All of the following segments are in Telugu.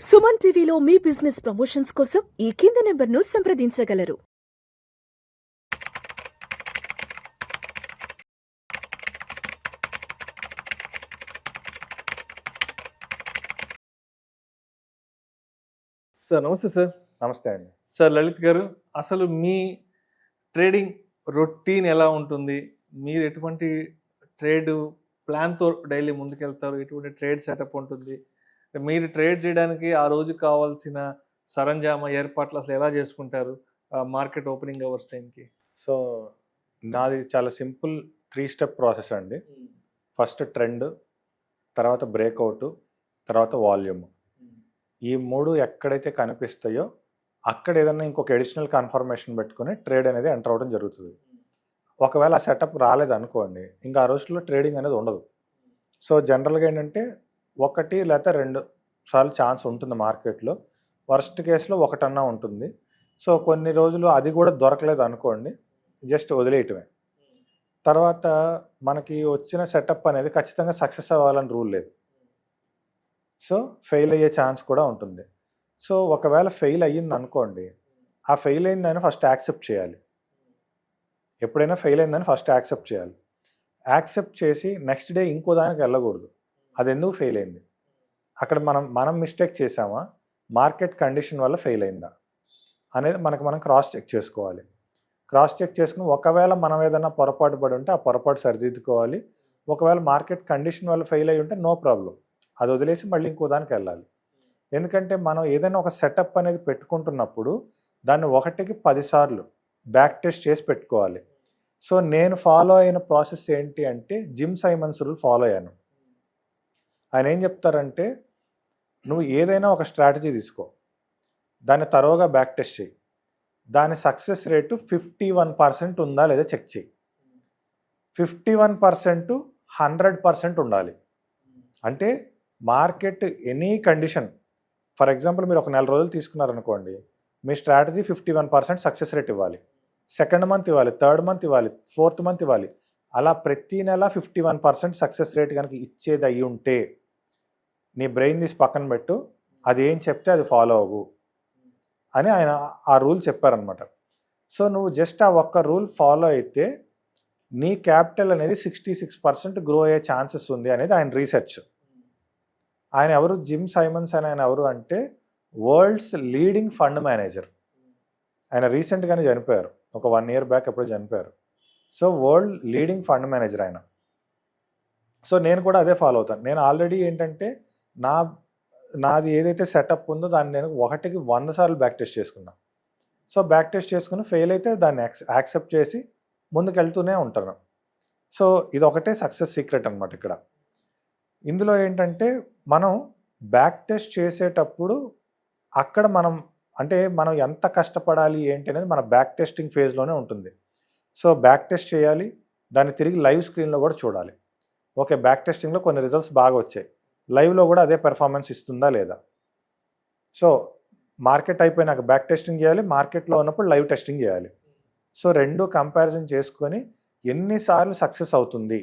సుమన్ టీవీలో మీ బిజినెస్ ప్రమోషన్స్ కోసం ఈ కింది నెంబర్ను సంప్రదించగలరు. సార్ నమస్తే సార్. నమస్తే అండి. సార్ లలిత్ గారు, అసలు మీ ట్రేడింగ్ రొటీన్ ఎలా ఉంటుంది? మీరు ఎటువంటి ట్రేడ్ ప్లాన్‌తో డైలీ ముందుకెళ్తారు? ఎటువంటి ట్రేడ్ సెటప్ ఉంటుంది? మీరు ట్రేడ్ చేయడానికి ఆ రోజు కావాల్సిన సరంజామా ఏర్పాట్లు అసలు ఎలా చేసుకుంటారు? మార్కెట్ ఓపెనింగ్ అవర్స్ టైంకి? సో, నాది చాలా సింపుల్ 3 స్టెప్ ప్రాసెస్ అండి. ఫస్ట్ ట్రెండ్, తర్వాత బ్రేక్అవుట్, తర్వాత వాల్యూమ్. ఈ 3 ఎక్కడైతే కనిపిస్తాయో అక్కడ ఏదన్నా ఇంకొక అడిషనల్ కన్ఫర్మేషన్ పెట్టుకొని ట్రేడ్ అనేది ఎంటర్ అవ్వడం జరుగుతుంది. ఒకవేళ ఆ సెటప్ రాలేదనుకోండి, ఇంకా ఆ రోజుల్లో ట్రేడింగ్ అనేది ఉండదు. సో జనరల్గా ఏంటంటే 1 లేకపోతే 2 సార్లు ఛాన్స్ ఉంటుంది మార్కెట్లో. వర్స్ట్ కేసులో 1 అన్నా ఉంటుంది. సో కొన్ని రోజులు అది కూడా దొరకలేదు అనుకోండి, జస్ట్ వదిలేయటమే. తర్వాత మనకి వచ్చిన సెటప్ అనేది ఖచ్చితంగా సక్సెస్ అవ్వాలని రూల్ లేదు. సో ఫెయిల్ అయ్యే ఛాన్స్ కూడా ఉంటుంది. సో ఒకవేళ ఫెయిల్ అయ్యింది అనుకోండి, ఆ ఫెయిల్ అయిందని ఫస్ట్ యాక్సెప్ట్ చేయాలి. ఎప్పుడైనా ఫెయిల్ అయిందని ఫస్ట్ యాక్సెప్ట్ చేయాలి. యాక్సెప్ట్ చేసి నెక్స్ట్ డే ఇంకో దానికి వెళ్ళకూడదు. అది ఎందుకు ఫెయిల్ అయింది, అక్కడ మనం మిస్టేక్ చేసామా, మార్కెట్ కండిషన్ వల్ల ఫెయిల్ అయిందా అనేది మనం క్రాస్ చెక్ చేసుకోవాలి. క్రాస్ చెక్ చేసుకుని ఒకవేళ మనం ఏదైనా పొరపాటు పడి ఉంటే ఆ పొరపాటు సరిదిద్దుకోవాలి. ఒకవేళ మార్కెట్ కండిషన్ వల్ల ఫెయిల్ అయ్యి ఉంటే నో ప్రాబ్లం, అది వదిలేసి మళ్ళీ ఇంకో దానికి వెళ్ళాలి. ఎందుకంటే మనం ఏదైనా ఒక సెటప్ అనేది పెట్టుకుంటున్నప్పుడు దాన్ని 1కి 10 సార్లు బ్యాక్ టెస్ట్ చేసి పెట్టుకోవాలి. సో నేను ఫాలో అయిన ప్రాసెస్ ఏంటి అంటే జిమ్ సైమన్స్ రూల్ ఫాలో అయ్యాను. ఆయన ఏం చెప్తారంటే, నువ్వు ఏదైనా ఒక స్ట్రాటజీ తీసుకో, దాన్ని తరోగా బ్యాక్ టెస్ట్ చేయి, దాని సక్సెస్ రేటు 51% ఉందా లేదా చెక్ చేయి. 51% 100% ఉండాలి. అంటే market any condition, for example మీరు ఒక నెల రోజులు తీసుకున్నారనుకోండి, మీ స్ట్రాటజీ 51% సక్సెస్ రేట్ ఇవ్వాలి. సెకండ్ మంత్ ఇవ్వాలి, థర్డ్ మంత్ ఇవ్వాలి, ఫోర్త్ మంత్ ఇవ్వాలి. అలా ప్రతి నెల 51% సక్సెస్ రేట్ కనుక ఇచ్చేది అయ్యి ఉంటే నీ బ్రెయిన్ తీసి పక్కన పెట్టు, అది ఏం చెప్తే అది ఫాలో అవ్వు అని ఆయన ఆ రూల్ చెప్పారనమాట. సో నువ్వు జస్ట్ ఆ ఒక్క రూల్ ఫాలో అయితే నీ క్యాపిటల్ అనేది 66% గ్రో అయ్యే ఛాన్సెస్ ఉంది అనేది ఆయన రీసెర్చ్. ఆయన ఎవరు, జిమ్ సైమన్స్ అని ఆయన ఎవరు అంటే వరల్డ్స్ లీడింగ్ ఫండ్ మేనేజర్. ఆయన రీసెంట్గానే చనిపోయారు, ఒక 1 year బ్యాక్ ఎప్పుడో చనిపోయారు. So world leading fund manager ఆయన. సో నేను కూడా అదే ఫాలో అవుతాను. నేను ఆల్రెడీ ఏంటంటే నాది ఏదైతే సెటప్ ఉందో దాన్ని నేను 1కి 100 సార్లు బ్యాక్ టెస్ట్ చేసుకున్నా. సో బ్యాక్ టెస్ట్ చేసుకుని ఫెయిల్ అయితే దాన్ని యాక్సెప్ట్ చేసి ముందుకు వెళ్తూనే ఉంటాను. సో ఇది ఒకటే సక్సెస్ సీక్రెట్ అనమాట ఇక్కడ. ఇందులో ఏంటంటే మనం బ్యాక్ టెస్ట్ చేసేటప్పుడు అక్కడ మనం ఎంత కష్టపడాలి ఏంటి అనేది మన బ్యాక్ టెస్టింగ్ ఫేజ్లోనే ఉంటుంది. సో బ్యాక్ టెస్ట్ చేయాలి, దాన్ని తిరిగి లైవ్ స్క్రీన్లో కూడా చూడాలి. ఓకే, బ్యాక్ టెస్టింగ్లో కొన్ని రిజల్ట్స్ బాగా వచ్చాయి, లైవ్లో కూడా అదే పెర్ఫార్మెన్స్ ఇస్తుందా లేదా. సో మార్కెట్ అయిపోయినాక బ్యాక్ టెస్టింగ్ చేయాలి, మార్కెట్లో ఉన్నప్పుడు లైవ్ టెస్టింగ్ చేయాలి. సో 2 కంపారిజన్ చేసుకొని ఎన్నిసార్లు సక్సెస్ అవుతుంది.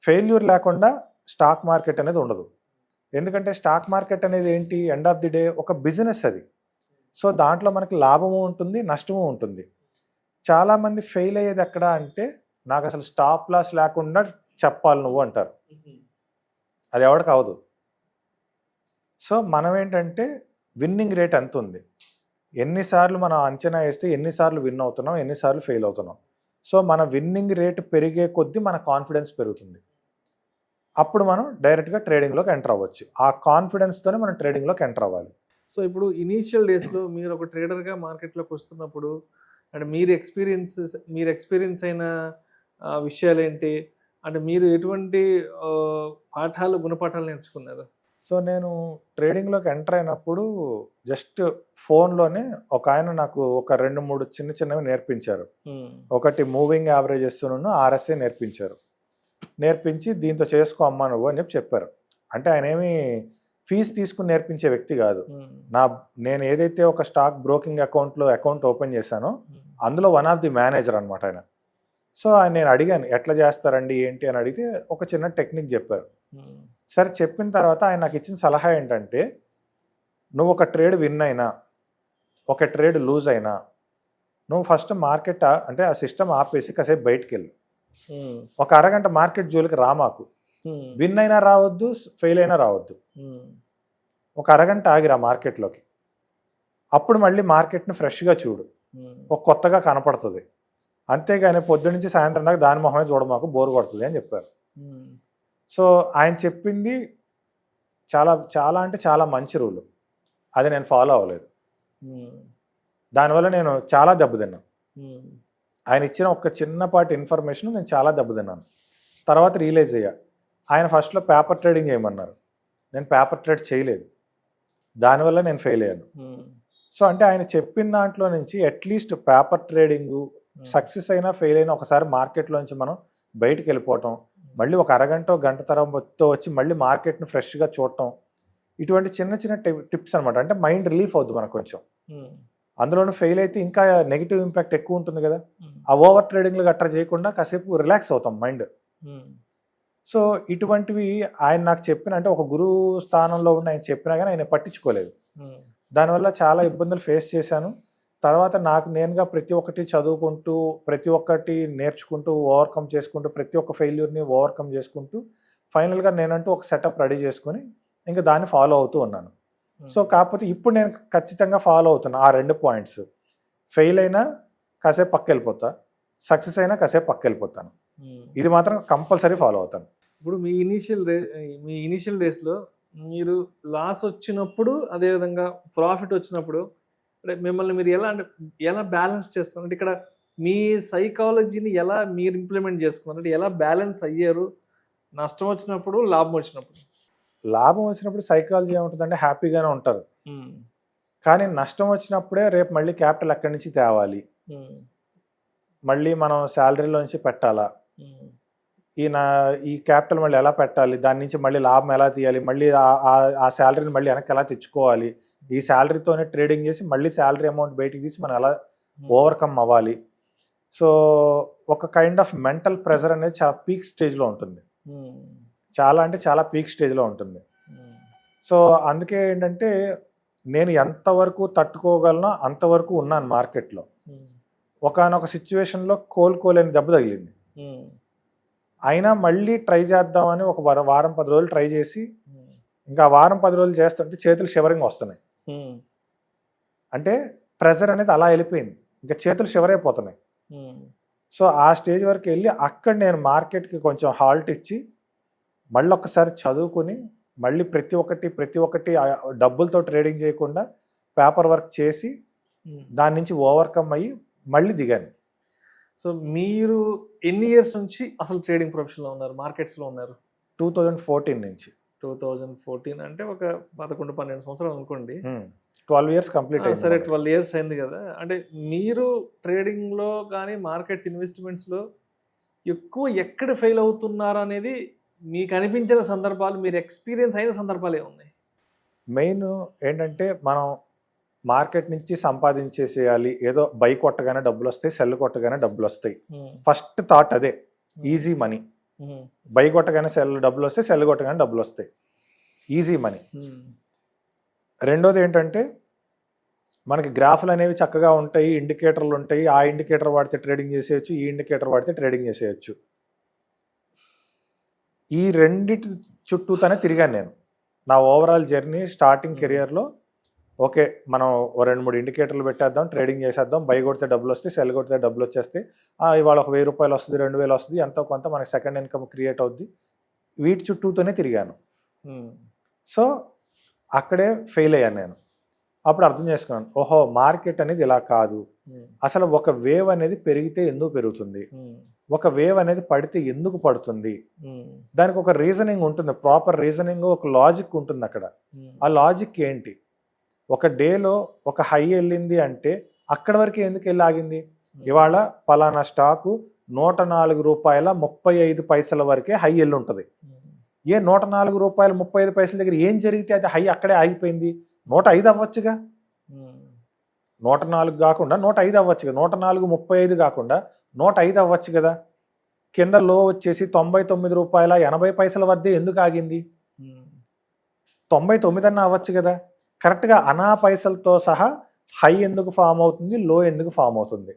ఫెయిల్యూర్ లేకుండా స్టాక్ మార్కెట్ అనేది ఉండదు. ఎందుకంటే స్టాక్ మార్కెట్ అనేది ఏంటి, ఎండ్ ఆఫ్ ది డే ఒక బిజినెస్ అది. సో దాంట్లో మనకి లాభము ఉంటుంది, నష్టము ఉంటుంది. చాలామంది ఫెయిల్ అయ్యేది ఎక్కడ అంటే, నాకు అసలు స్టాప్ లాస్ లేకుండా చెప్పాలి నువ్వు అంటారు. అది ఎవరికి అవదు. సో మనం ఏంటంటే విన్నింగ్ రేట్ ఎంత ఉంది, ఎన్నిసార్లు మనం అంచనా వేస్తే ఎన్నిసార్లు విన్ అవుతున్నాం, ఎన్నిసార్లు ఫెయిల్ అవుతున్నాం. సో మన విన్నింగ్ రేట్ పెరిగే కొద్దీ మన కాన్ఫిడెన్స్ పెరుగుతుంది. అప్పుడు మనం డైరెక్ట్గా ట్రేడింగ్లోకి ఎంటర్ అవ్వచ్చు. ఆ కాన్ఫిడెన్స్తోనే మనం ట్రేడింగ్లోకి ఎంటర్ అవ్వాలి. సో ఇప్పుడు ఇనీషియల్ డేస్లో మీరు ఒక ట్రేడర్గా మార్కెట్లోకి వస్తున్నప్పుడు అంటే మీరు ఎక్స్పీరియన్స్ అయిన విషయాలు ఏంటి, అంటే మీరు ఎటువంటి గుణపాఠాలు నేర్చుకున్నారు? సో నేను ట్రేడింగ్లోకి ఎంటర్ అయినప్పుడు జస్ట్ ఫోన్లోనే ఒక ఆయన నాకు ఒక 2-3 చిన్నవి నేర్పించారు. ఒకటి మూవింగ్ యావరేజెస్ RSI నేర్పించి దీంతో చేసుకో అమ్మా నువ్వు అని చెప్పారు. అంటే ఆయన ఏమి ఫీజు తీసుకుని నేర్పించే వ్యక్తి కాదు. నేను ఏదైతే ఒక స్టాక్ బ్రోకింగ్ అకౌంట్ ఓపెన్ చేశానో అందులో వన్ ఆఫ్ ది మేనేజర్ అనమాట ఆయన. సో నేను అడిగాను ఎట్లా చేస్తారండి ఏంటి అని అడిగితే ఒక చిన్న టెక్నిక్ చెప్పారు. సరే చెప్పిన తర్వాత ఆయన నాకు ఇచ్చిన సలహా ఏంటంటే, నువ్వు ఒక ట్రేడ్ విన్ అయినా ఒక ట్రేడ్ లూజ్ అయినా నువ్వు ఫస్ట్ మార్కెట్ అంటే ఆ సిస్టమ్ ఆపేసి కాసేపు బయటికి వెళ్ళు. ఒక అరగంట మార్కెట్ జోలికి రామాకు. విన్ అయినా రావద్దు, ఫెయిల్ అయినా రావద్దు. ఒక అరగంట ఆగిరా మార్కెట్లోకి. అప్పుడు మళ్ళీ మార్కెట్ని ఫ్రెష్గా చూడు, ఒక కొత్తగా కనపడుతుంది. అంతేగాని పొద్దు నుంచి సాయంత్రం దాకా దాని మొహమే చూడమాకు, బోరు కొడుతుంది అని చెప్పారు. సో ఆయన చెప్పింది చాలా చాలా అంటే చాలా మంచి రూలు. అది నేను ఫాలో అవ్వలేదు. దానివల్ల నేను చాలా దెబ్బతిన్నాను. ఆయన ఇచ్చిన ఒక చిన్నపాటి ఇన్ఫర్మేషన్ నేను చాలా దెబ్బతిన్నాను. తర్వాత రియలైజ్ అయ్యా. ఆయన ఫస్ట్లో పేపర్ ట్రేడింగ్ చేయమన్నారు. నేను పేపర్ ట్రేడ్ చేయలేదు, దానివల్ల నేను ఫెయిల్ అయ్యాను. సో అంటే ఆయన చెప్పిన దాంట్లో నుంచి అట్లీస్ట్ పేపర్ ట్రేడింగు సక్సెస్ అయినా ఫెయిల్ అయినా ఒకసారి మార్కెట్లోంచి మనం బయటికి వెళ్ళిపోవటం, మళ్ళీ ఒక అరగంట గంట తర్వాత వచ్చి మళ్ళీ మార్కెట్ని ఫ్రెష్గా చూడటం, ఇటువంటి చిన్న చిన్న టిప్స్ అనమాట. అంటే మైండ్ రిలీఫ్ అవుద్ది మనకు కొంచెం. అందులోనూ ఫెయిల్ అయితే ఇంకా నెగిటివ్ ఇంపాక్ట్ ఎక్కువ ఉంటుంది కదా. ఆ ఓవర్ ట్రేడింగ్లు గట్రా చేయకుండా కాసేపు రిలాక్స్ అవుతాం మైండ్. సో ఇటువంటివి ఆయన నాకు చెప్పిన, అంటే ఒక గురువు స్థానంలో ఉన్న ఆయన చెప్పినా కానీ ఆయన పట్టించుకోలేదు. దానివల్ల చాలా ఇబ్బందులు ఫేస్ చేశాను. తర్వాత నాకు నేనుగా ప్రతి ఒక్కటి చదువుకుంటూ, ప్రతి ఒక్కటి నేర్చుకుంటూ, ఓవర్కమ్ చేసుకుంటూ, ప్రతి ఒక్క ఫెయిల్యూర్ని ఓవర్కమ్ చేసుకుంటూ ఫైనల్గా నేనంటూ ఒక సెటప్ రెడీ చేసుకుని ఇంకా దాన్ని ఫాలో అవుతూ ఉన్నాను. సో కాకపోతే ఇప్పుడు నేను ఖచ్చితంగా ఫాలో అవుతున్నా ఆ 2 పాయింట్స్. ఫెయిల్ అయినా కాసేపు పక్క వెళ్ళిపోతా, సక్సెస్ అయినా కాసేపు పక్క వెళ్ళిపోతాను. ఇది మాత్రం కంపల్సరీ ఫాలో అవుతాను. ఇప్పుడు మీ ఇనిషియల్ డేస్లో మీరు లాస్ వచ్చినప్పుడు, అదేవిధంగా ప్రాఫిట్ వచ్చినప్పుడు అంటే మిమ్మల్ని మీరు ఎలా బ్యాలెన్స్ చేసుకున్నారు? అంటే ఇక్కడ మీ సైకాలజీని ఎలా మీరు ఇంప్లిమెంట్ చేసుకున్నారు? అంటే ఎలా బ్యాలెన్స్ అయ్యారు నష్టం వచ్చినప్పుడు, లాభం వచ్చినప్పుడు? లాభం వచ్చినప్పుడు సైకాలజీ ఏముంటుందంటే హ్యాపీగానే ఉంటారు. కానీ నష్టం వచ్చినప్పుడే రేపు మళ్ళీ క్యాపిటల్ ఎక్కడి నుంచి తేవాలి, మళ్ళీ మనం శాలరీలోంచి పెట్టాలా, ఈ క్యాపిటల్ మళ్ళీ ఎలా పెట్టాలి, దాని నుంచి మళ్ళీ లాభం ఎలా తీయాలి, మళ్ళీ ఆ శాలరీని మళ్ళీ వెనక్కి ఎలా తెచ్చుకోవాలి, ఈ శాలరీతోనే ట్రేడింగ్ చేసి మళ్ళీ శాలరీ అమౌంట్ బయటికి తీసి మనం ఎలా ఓవర్కమ్ అవ్వాలి. సో ఒక కైండ్ ఆఫ్ మెంటల్ ప్రెషర్ అనేది చాలా పీక్ స్టేజ్లో ఉంటుంది. చాలా అంటే చాలా పీక్ స్టేజ్లో ఉంటుంది. సో అందుకే ఏంటంటే నేను ఎంతవరకు తట్టుకోగలనో అంతవరకు ఉన్నాను మార్కెట్లో. ఒకనొక సిచ్యువేషన్లో కోలుకోలేని దెబ్బ తగిలింది. అయినా మళ్ళీ ట్రై చేద్దామని ఒక వారం 10 రోజులు ట్రై చేసి, ఇంకా వారం 10 రోజులు చేస్తుంటే చేతులు షివరింగ్ వస్తున్నాయి. అంటే ప్రెజర్ అనేది అలా వెళ్ళిపోయింది, ఇంకా చేతులు షివర్ అయిపోతున్నాయి. సో ఆ స్టేజ్ వరకు వెళ్ళి అక్కడ నేను మార్కెట్కి కొంచెం హాల్ట్ ఇచ్చి మళ్ళీ ఒక్కసారి చదువుకుని మళ్ళీ ప్రతి ఒక్కటి డబ్బులతో ట్రేడింగ్ చేయకుండా పేపర్ వర్క్ చేసి దాని నుంచి ఓవర్కమ్ అయ్యి మళ్ళీ దిగాను. సో మీరు ఎన్ని ఇయర్స్ నుంచి అసలు ట్రేడింగ్ ప్రొఫెషన్లో ఉన్నారు, మార్కెట్స్లో ఉన్నారు? 2014 నుంచి. 2014 అంటే ఒక 11-12 సంవత్సరాలు అనుకోండి. 12 ఇయర్స్ కంప్లీట్ అయింది. సరే, 12 ఇయర్స్ అయింది కదా. అంటే మీరు ట్రేడింగ్లో కానీ మార్కెట్స్ ఇన్వెస్ట్మెంట్స్లో ఎక్కువ ఎక్కడ ఫెయిల్ అవుతున్నారు అనేది మీకు అనిపించిన సందర్భాలు, మీరు ఎక్స్పీరియన్స్ అయిన సందర్భాలు ఏమున్నాయి? మెయిన్ ఏంటంటే మనం మార్కెట్ నుంచి సంపాదించేసేయాలి, ఏదో బై కొట్టగానే డబ్బులు వస్తాయి, సెల్ కొట్టగానే డబ్బులు వస్తాయి. ఫస్ట్ థాట్ అదే, ఈజీ మనీ. బై కొట్టగానే డబ్బులు వస్తాయి, సెల్ కొట్టగానే డబ్బులు వస్తాయి, ఈజీ మనీ. రెండోది ఏంటంటే మనకి గ్రాఫ్లు అనేవి చక్కగా ఉంటాయి, ఇండికేటర్లు ఉంటాయి, ఆ ఇండికేటర్ వాడితే ట్రేడింగ్ చేసేయచ్చు, ఈ ఇండికేటర్ వాడితే ట్రేడింగ్ చేసేయచ్చు. ఈ రెండిటి చుట్టూతోనే తిరిగాను నేను నా ఓవరాల్ జర్నీ. స్టార్టింగ్ కెరియర్లో ఓకే మనం 2-3 ఇండికేటర్లు పెట్టేద్దాం, ట్రేడింగ్ చేసేద్దాం, బై కొడితే డబ్బులు వస్తాయి, సెల్ కొడితే డబ్బులు వచ్చేస్తాయి, ఇవాళ ఒక 1000 రూపాయలు వస్తుంది, 2000 వస్తుంది, ఎంతో కొంత మనకి సెకండ్ ఇన్కమ్ క్రియేట్ అవుద్ది. వీటి చుట్టూతోనే తిరిగాను. సో అక్కడే ఫెయిల్ అయ్యాను నేను. అప్పుడు అర్థం చేసుకున్నాను, ఓహో మార్కెట్ అనేది ఇలా కాదు, అసలు ఒక వేవ్ అనేది పెరిగితే ఎందుకు పెరుగుతుంది, ఒక వేవ్ అనేది పడితే ఎందుకు పడుతుంది, దానికి ఒక రీజనింగ్ ఉంటుంది, ప్రాపర్ రీజనింగ్, ఒక లాజిక్ ఉంటుంది అక్కడ. ఆ లాజిక్ ఏంటి, ఒక డేలో ఒక హై వెళ్ళింది అంటే అక్కడి వరకు ఎందుకు వెళ్ళి ఆగింది, ఇవాళ పలానా స్టాకు 104 రూపాయల 35 పైసల వరకే హై వెళ్ళి ఉంటుంది. 104 రూపాయల 35 పైసల దగ్గర ఏం జరిగితే అది హై అక్కడే ఆగిపోయింది, 105 అవ్వచ్చుగా, 104 కాకుండా 105 అవ్వచ్చుగా, 104.35 కాకుండా 105 అవ్వచ్చు కదా. కింద లో వచ్చేసి 99 రూపాయల 80 పైసల వద్దే ఎందుకు ఆగింది, 99 అన్న అవ్వచ్చు కదా. కరెక్ట్గా అనా పైసలతో సహా హై ఎందుకు ఫామ్ అవుతుంది, లో ఎందుకు ఫామ్ అవుతుంది,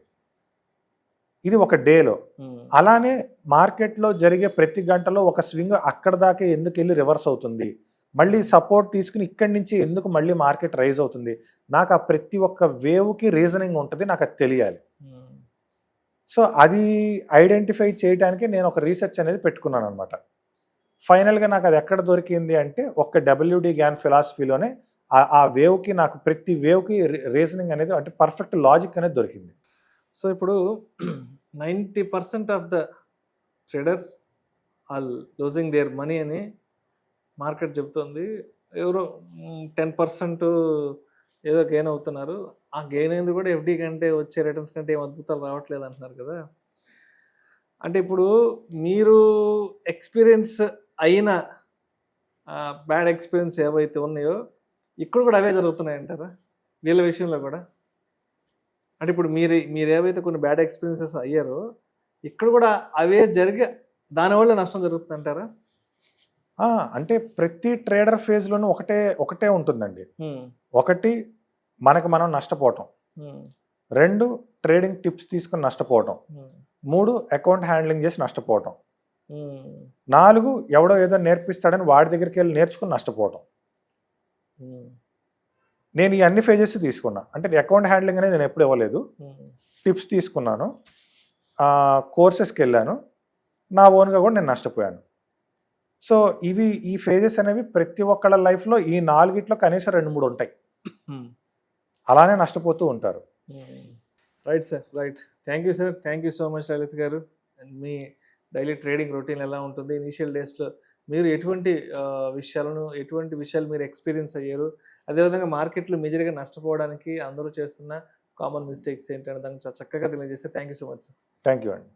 ఇది ఒక డేలో. అలానే మార్కెట్లో జరిగే ప్రతి గంటలో ఒక స్వింగ్ అక్కడ దాకా ఎందుకు వెళ్ళి రివర్స్ అవుతుంది, మళ్ళీ సపోర్ట్ తీసుకుని ఇక్కడి నుంచి ఎందుకు మళ్ళీ మార్కెట్ రైజ్ అవుతుంది, నాకు ఆ ప్రతి ఒక్క వేవ్కి రీజనింగ్ ఉంటుంది, నాకు అది తెలియాలి. సో అది ఐడెంటిఫై చేయడానికి నేను ఒక రీసెర్చ్ అనేది పెట్టుకున్నాను అనమాట. ఫైనల్గా నాకు అది ఎక్కడ దొరికింది అంటే ఒక్క డబ్ల్యూడి గ్యాన్ ఫిలాసఫీలోనే ఆ వేవ్కి, నాకు ప్రతి వేవ్కి రీజనింగ్ అనేది అంటే పర్ఫెక్ట్ లాజిక్ అనేది దొరికింది. సో ఇప్పుడు 90% of the traders are losing their money అని మార్కెట్ చెప్తుంది. ఎవరో 10% ఏదో గెయిన్ అవుతున్నారు. ఆ గెయిన్ అనేది కూడా ఎఫ్డి కంటే వచ్చే రిటర్న్స్ కంటే ఏం అద్భుతాలు రావట్లేదు అంటున్నారు కదా. అంటే ఇప్పుడు మీరు ఎక్స్పీరియన్స్ అయిన బ్యాడ్ ఎక్స్పీరియన్స్ ఏవైతే ఉన్నాయో ఇక్కడ కూడా అవే జరుగుతున్నాయి అంటారా వీళ్ళ విషయంలో కూడా? అంటే ఇప్పుడు మీరు ఏవైతే కొన్ని బ్యాడ్ ఎక్స్పీరియన్సెస్ అయ్యారో ఇక్కడ కూడా అవే జరిగి దానివల్ల నష్టం జరుగుతుంది అంటారా? అంటే ప్రతి ట్రేడర్ ఫేజ్లోనూ ఒకటే ఉంటుందండి. ఒకటి మనకు మనం నష్టపోవటం, 2 ట్రేడింగ్ టిప్స్ తీసుకుని నష్టపోవటం, 3 అకౌంట్ హ్యాండ్లింగ్ చేసి నష్టపోవటం, 4 ఎవడో ఏదో నేర్పిస్తాడని వాడి దగ్గరికి వెళ్ళి నేర్చుకుని నష్టపోవటం. నేను ఈ అన్ని ఫేజెస్ తీసుకున్నా. అంటే అకౌంట్ హ్యాండ్లింగ్ అనేది నేను ఎప్పుడు ఇవ్వలేదు, టిప్స్ తీసుకున్నాను, కోర్సెస్కి వెళ్ళాను, నా ఓన్గా కూడా నేను నష్టపోయాను. సో ఈ ఫేజెస్ అనేవి ప్రతి ఒక్కళ్ళ లైఫ్లో ఈ 4 కనీసం 2-3 ఉంటాయి. అలానే నష్టపోతూ ఉంటారు. Right sir, right. Thank you sir, thank you so much Lalit garu. And మీ డైలీ ట్రేడింగ్ రొటీన్ ఎలా ఉంటుంది, ఇనిషియల్ డేస్లో మీరు ఎటువంటి విషయాలు మీరు ఎక్స్పీరియన్స్ అయ్యారు, అదేవిధంగా మార్కెట్లో మేజర్గా నష్టపోవడానికి అందరూ చేస్తున్న కామన్ మిస్టేక్స్ ఏంటనే దాన్ని చాలా చక్కగా తెలియజేస్తే thank you so much sir. Thank you అండి.